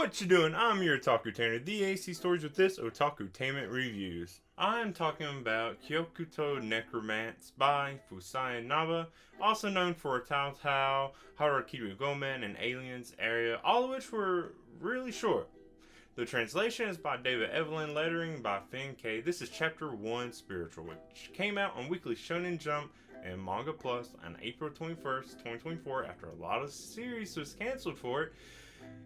What you doing? I'm your Otakutainment, the theacstories with this Otakutainment reviews. I'm talking about Kyokuto Necromance by Fusai Naba, also known for Tao, Harakiri Gomen, and Aliens Area, all of which were really short. The translation is by David Evelyn, lettering by Finn K. This is Chapter 1 Spiritual, which came out on Weekly Shonen Jump and Manga Plus on April 21st, 2024, after a lot of series was cancelled for it.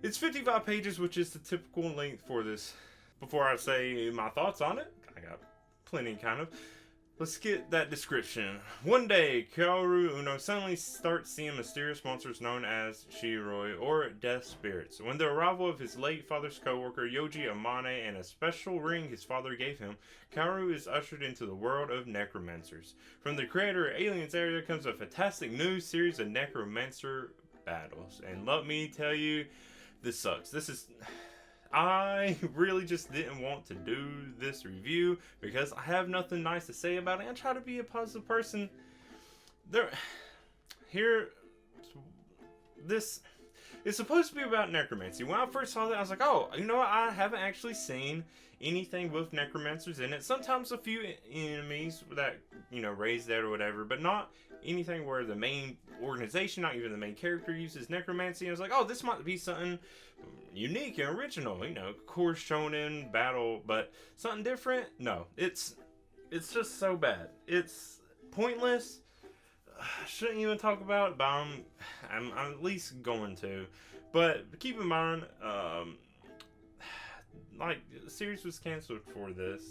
It's 55 pages, which is the typical length for this. Before I say my thoughts on it, I got plenty kind of. Let's get that description. One day, Kaoru Uno suddenly starts seeing mysterious monsters known as Shiroi, or death spirits. When the arrival of his late father's co-worker, Yoji Amane, and a special ring his father gave him, Kaoru is ushered into the world of necromancers. From the creator of Aliens Area comes a fantastic new series of necromancer battles. And let me tell you, this sucks. I really just didn't want to do this review because I have nothing nice to say about it. I try to be a positive person. This is supposed to be about necromancy. When I first saw that, I was like, oh, you know what? I haven't actually seen anything with necromancers in it. Sometimes a few enemies that, raise that or whatever, but not anything where the main organization, not even the main character, uses necromancy. I was like, oh, this might be something unique and original, core shonen battle, but something different. No, it's just so bad. It's pointless. I shouldn't even talk about it, but I'm at least going to. But keep in mind, the series was canceled for this.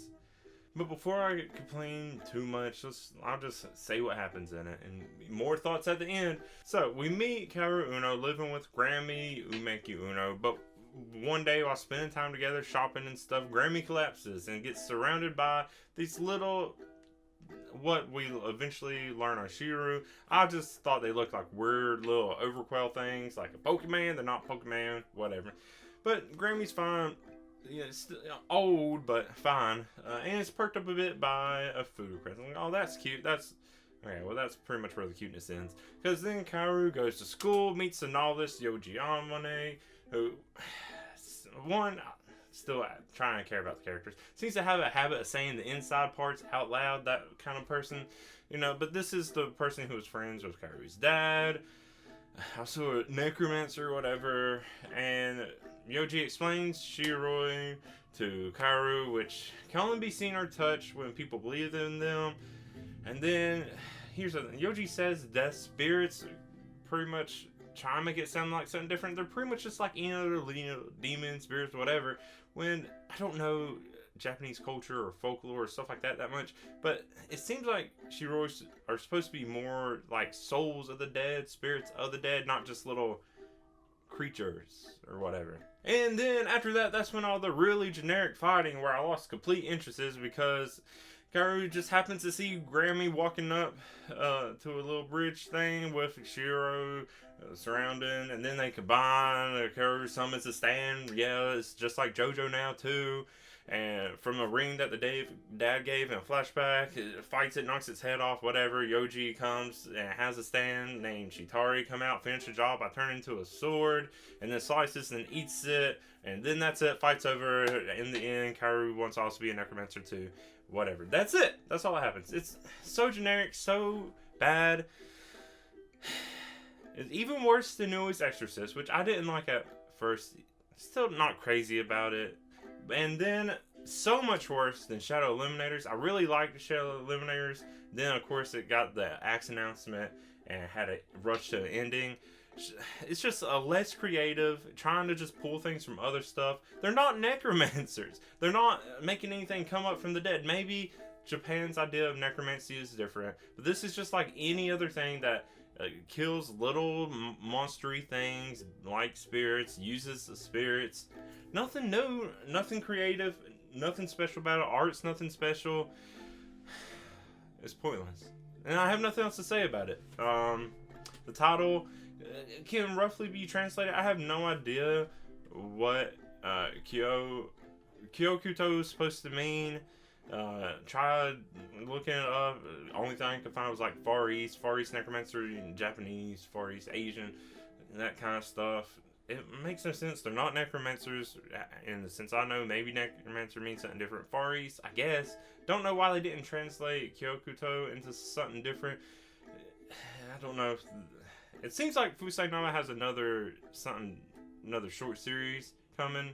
But before I complain too much, I'll just say what happens in it, and more thoughts at the end. So, we meet Kaoru Uno living with Grammy Umeki Uno, but one day while spending time together shopping and stuff, Grammy collapses and gets surrounded by these little, what we eventually learn are Shiru. I just thought they looked like weird little overquell things, like a Pokemon. They're not Pokemon, whatever. But Grammy's fine. Yeah, it's old, but fine. And it's perked up a bit by a food crest. Like, oh, that's cute. That's pretty much where the cuteness ends. Because then Kaoru goes to school, meets the novelist Yoji Amane, who, still trying to care about the characters. Seems to have a habit of saying the inside parts out loud, that kind of person. But this is the person who was friends with Kaoru's dad. Also a necromancer, whatever, and Yoji explains Shiroi to Kaoru, which can only be seen or touched when people believe in them. And then, here's the thing. Yoji says death spirits pretty much try to make it sound like something different. They're pretty much just like any other demons, spirits, whatever. When, I don't know Japanese culture or folklore or stuff like that much, but it seems like Shirois are supposed to be more like souls of the dead, spirits of the dead, not just little creatures or whatever. And then after that, that's when all the really generic fighting where I lost complete interest is, because Kaoru just happens to see Grammy walking up to a little bridge thing with Shiro surrounding, and then they combine. Kaoru summons a stand. Yeah, it's just like JoJo now too. And from a ring that the dad gave in a flashback, it fights it, knocks its head off, whatever. Yoji comes and has a stand named Shitari come out, finish the job by turning into a sword, and then slices and eats it, and then that's it, fights over. In the end, Kaoru wants to also be a necromancer too. Whatever. That's it. That's all that happens. It's so generic, so bad. It's even worse than Newest Exorcist, which I didn't like at first. Still not crazy about it. And then, so much worse than Shadow Eliminators. I really liked Shadow Eliminators. Then, of course, it got the axe announcement and had a rush to the ending. It's just a less creative, trying to just pull things from other stuff. They're not necromancers. They're not making anything come up from the dead. Maybe Japan's idea of necromancy is different, but this is just like any other thing that kills little monstery things like spirits, uses the spirits. Nothing new, nothing creative, nothing special about it. Art's nothing special. It's pointless. And I have nothing else to say about it. The title can roughly be translated. I have no idea what Kyokuto is supposed to mean. Tried looking it up. The only thing I could find was like Far East necromancer in Japanese, Far East Asian, that kind of stuff. it makes no sense. They're not necromancers, in the sense I know. Maybe necromancer means something different. Far East, I guess. Don't know why they didn't translate Kyokuto into something different. I don't know. It seems like Fusai Naba has another short series coming.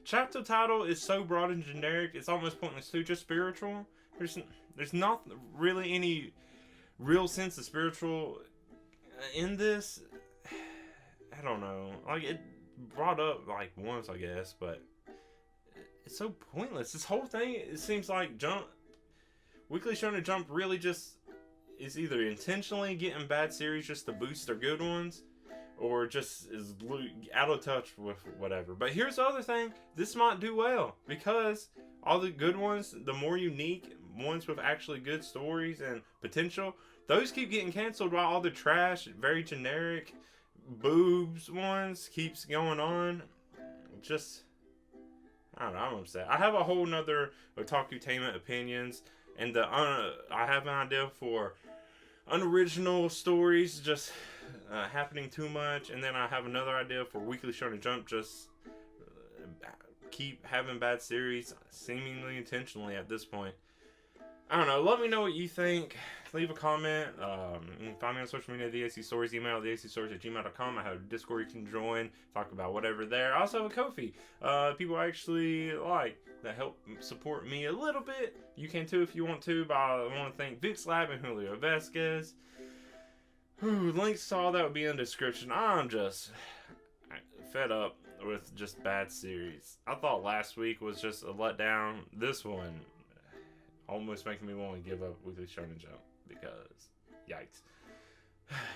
Chapter title is so broad and generic, it's almost pointless too. Just spiritual. There's not really any real sense of spiritual in this. I don't know. Like, it brought up like once, I guess, but it's so pointless. This whole thing, it seems like Weekly Shonen Jump really just is either intentionally getting bad series just to boost their good ones, or just is out of touch with whatever. But here's the other thing. This might do well, because all the good ones, the more unique ones with actually good stories and potential, those keep getting canceled, while all the trash, very generic boobs ones keeps going on. Just, I don't know, I'm upset. I have a whole nother Otakutainment opinions, and I have an idea for unoriginal stories just happening too much, and then I have another idea for Weekly Shonen Jump just keep having bad series, seemingly intentionally at this point. I don't know. Let me know what you think. Leave a comment. You can find me on social media, theacstories, email theacstories@gmail.com. I have a Discord you can join, talk about whatever there. I also have a Ko-fi. People I actually like that help support me a little bit. You can too if you want to, but I want to thank Vix Lab and Julio Vasquez. Links to all that will be in the description. I'm just fed up with just bad series. I thought last week was just a letdown. This one almost making me want to give up Weekly Shonen Jump, because yikes.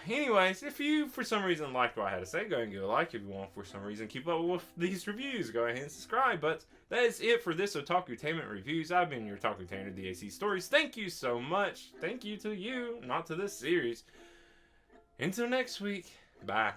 Anyways, if you for some reason liked what I had to say, go ahead and give a like. If you want for some reason keep up with these reviews, go ahead and subscribe. But that is it for this Otakutainment reviews. I've been your Otakutainer, the AC Stories. Thank you so much. Thank you to you, not to this series. Until next week, bye.